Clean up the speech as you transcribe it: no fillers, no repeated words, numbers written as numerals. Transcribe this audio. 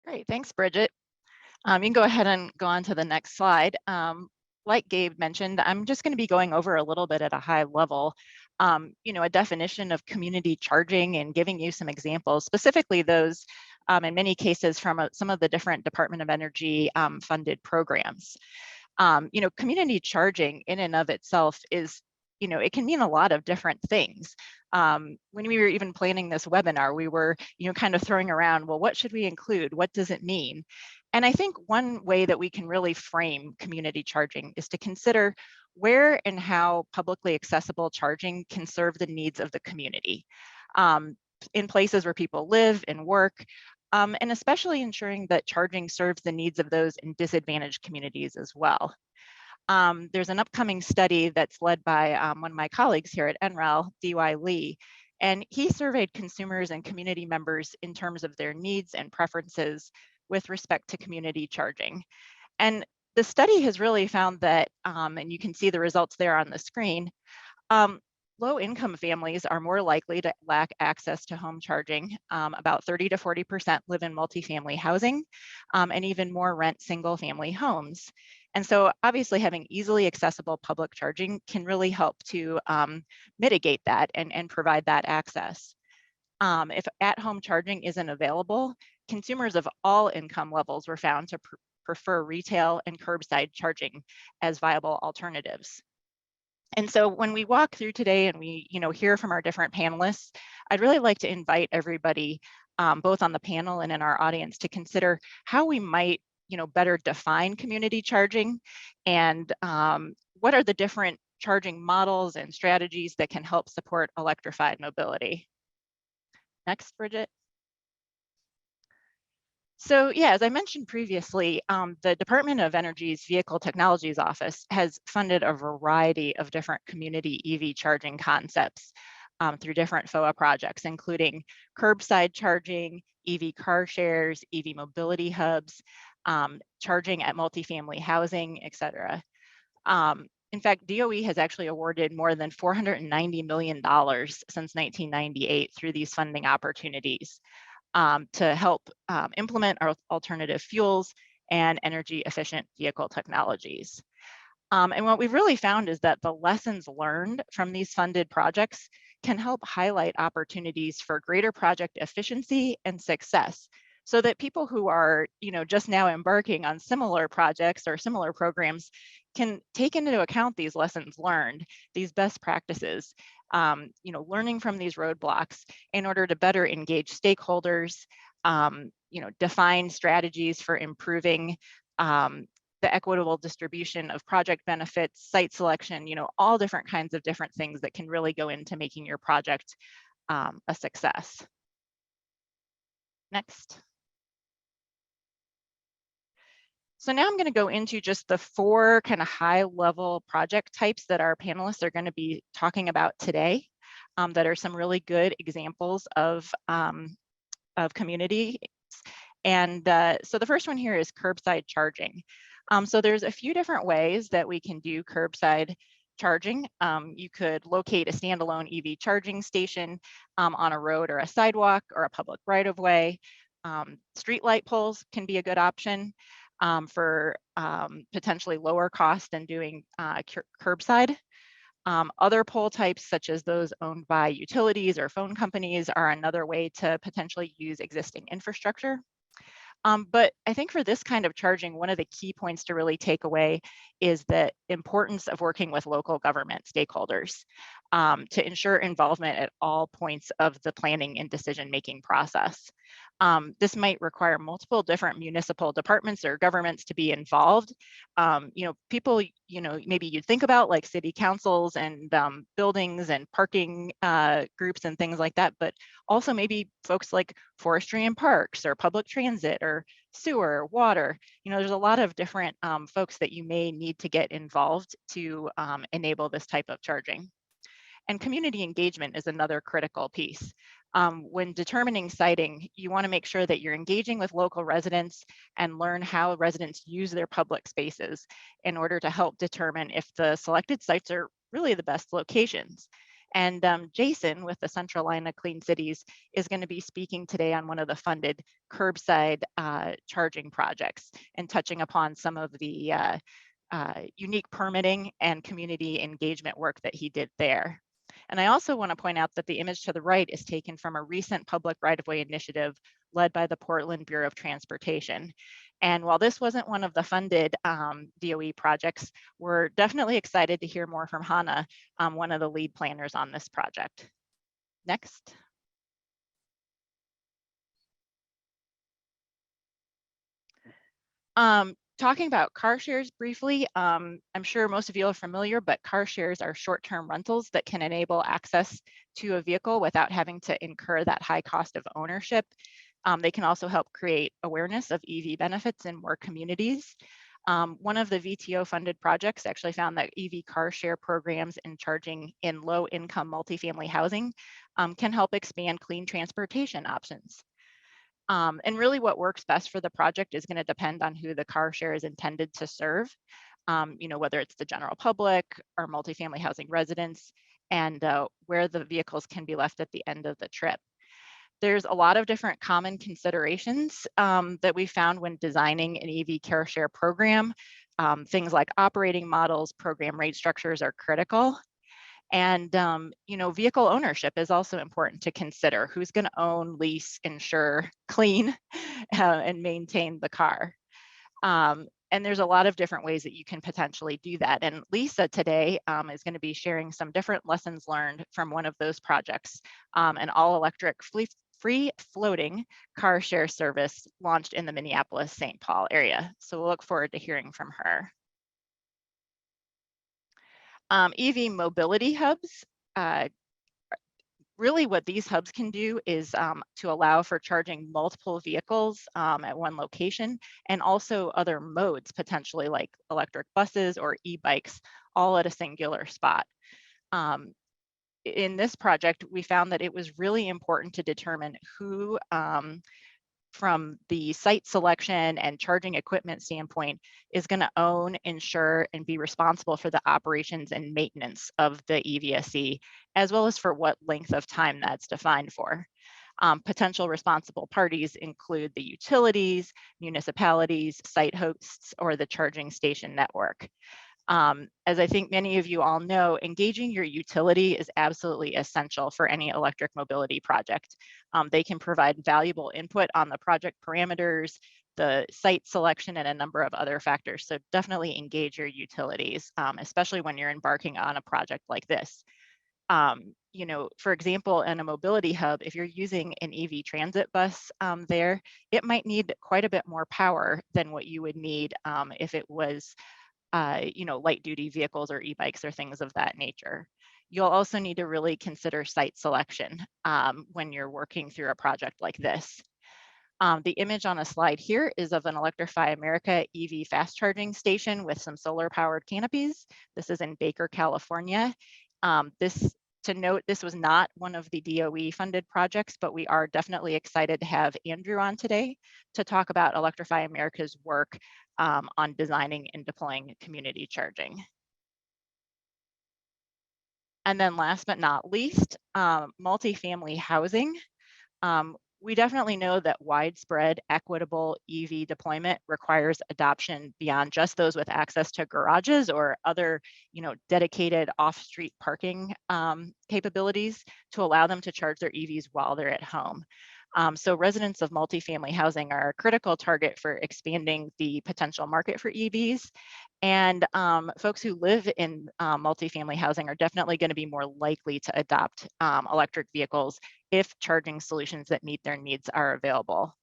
Great, thanks, Bridget. You can go ahead and go on to the next slide. Like Gabe mentioned, I'm just going to be going over a little bit at a high level, a definition of community charging and giving you some examples, specifically those in many cases from some of the different Department of Energy funded programs. Community charging in and of itself is, it can mean a lot of different things. When we were even planning this webinar, we were, kind of throwing around, well, what should we include? What does it mean? And I think one way that we can really frame community charging is to consider where and how publicly accessible charging can serve the needs of the community. In places where people live and work, and especially ensuring that charging serves the needs of those in disadvantaged communities as well. There's an upcoming study that's led by one of my colleagues here at NREL, D.Y. Lee, and he surveyed consumers and community members in terms of their needs and preferences with respect to community charging. And the study has really found that, and you can see the results there on the screen, low-income families are more likely to lack access to home charging. About 30 to 40% live in multifamily housing, and even more rent single-family homes. And so obviously having easily accessible public charging can really help to mitigate that and provide that access. If at-home charging isn't available, consumers of all income levels were found to prefer retail and curbside charging as viable alternatives. And so when we walk through today and we, hear from our different panelists, I'd really like to invite everybody, both on the panel and in our audience, to consider how we might, better define community charging and what are the different charging models and strategies that can help support electrified mobility. Next, Bridget. So yeah, as I mentioned previously, the Department of Energy's Vehicle Technologies Office has funded a variety of different community EV charging concepts through different FOA projects, including curbside charging, EV car shares, EV mobility hubs, charging at multifamily housing, et cetera. In fact, DOE has actually awarded more than $490 million since 1998 through these funding opportunities. To help implement our alternative fuels and energy efficient vehicle technologies. And what we've really found is that the lessons learned from these funded projects can help highlight opportunities for greater project efficiency and success, so that people who are, just now embarking on similar projects or similar programs can take into account these lessons learned, these best practices, learning from these roadblocks in order to better engage stakeholders, define strategies for improving the equitable distribution of project benefits, site selection, all different kinds of different things that can really go into making your project a success. Next. So now I'm going to go into just the 4 kind of high-level project types that our panelists are going to be talking about today, that are some really good examples of community. And so the first one here is curbside charging. So there's a few different ways that we can do curbside charging. You could locate a standalone EV charging station on a road or a sidewalk or a public right-of-way. Street light poles can be a good option for potentially lower cost than doing curbside. Other pole types, such as those owned by utilities or phone companies, are another way to potentially use existing infrastructure. But I think for this kind of charging, one of the key points to really take away is the importance of working with local government stakeholders to ensure involvement at all points of the planning and decision-making process. This might require multiple different municipal departments or governments to be involved. People, maybe you'd think about like city councils and buildings and parking groups and things like that, but also maybe folks like forestry and parks or public transit or sewer, water. There's a lot of different folks that you may need to get involved to enable this type of charging. And community engagement is another critical piece. When determining siting, you want to make sure that you're engaging with local residents and learn how residents use their public spaces in order to help determine if the selected sites are really the best locations. And Jason with the Central Line of Clean Cities is going to be speaking today on one of the funded curbside charging projects and touching upon some of the unique permitting and community engagement work that he did there. And I also want to point out that the image to the right is taken from a recent public right-of-way initiative led by the Portland Bureau of Transportation. And while this wasn't one of the funded DOE projects, we're definitely excited to hear more from Hannah, one of the lead planners on this project. Next. Talking about car shares briefly, I'm sure most of you are familiar, but car shares are short-term rentals that can enable access to a vehicle without having to incur that high cost of ownership. They can also help create awareness of EV benefits in more communities. One of the VTO funded projects actually found that EV car share programs and charging in low income multifamily housing can help expand clean transportation options. And really what works best for the project is going to depend on who the car share is intended to serve, whether it's the general public or multifamily housing residents, and where the vehicles can be left at the end of the trip. There's a lot of different common considerations that we found when designing an EV car share program. Things like operating models, program rate structures are critical. And, vehicle ownership is also important to consider. Who's going to own, lease, insure, clean, and maintain the car? And there's a lot of different ways that you can potentially do that. And Lisa today is going to be sharing some different lessons learned from one of those projects, an all-electric free floating car share service launched in the Minneapolis-St. Paul area. So we'll look forward to hearing from her. EV mobility hubs. Really what these hubs can do is to allow for charging multiple vehicles at one location, and also other modes, potentially like electric buses or e-bikes, all at a singular spot. In this project, we found that it was really important to determine who from the site selection and charging equipment standpoint is going to own, insure, and be responsible for the operations and maintenance of the EVSE, as well as for what length of time that's defined for. Potential responsible parties include the utilities, municipalities, site hosts, or the charging station network. As I think many of you all know, engaging your utility is absolutely essential for any electric mobility project. They can provide valuable input on the project parameters, the site selection, and a number of other factors. So definitely engage your utilities, especially when you're embarking on a project like this. For example, in a mobility hub, if you're using an EV transit bus there, it might need quite a bit more power than what you would need if it was light duty vehicles or e-bikes or things of that nature. You'll also need to really consider site selection when you're working through a project like this. The image on a slide here is of an Electrify America EV fast charging station with some solar powered canopies. This is in Baker, California. To note, this was not one of the DOE funded projects, but we are definitely excited to have Andrew on today to talk about Electrify America's work on designing and deploying community charging. And then last but not least, multifamily housing. We definitely know that widespread equitable EV deployment requires adoption beyond just those with access to garages or other, dedicated off-street parking capabilities to allow them to charge their EVs while they're at home. So residents of multifamily housing are a critical target for expanding the potential market for EVs. And folks who live in multifamily housing are definitely going to be more likely to adopt electric vehicles if charging solutions that meet their needs are available.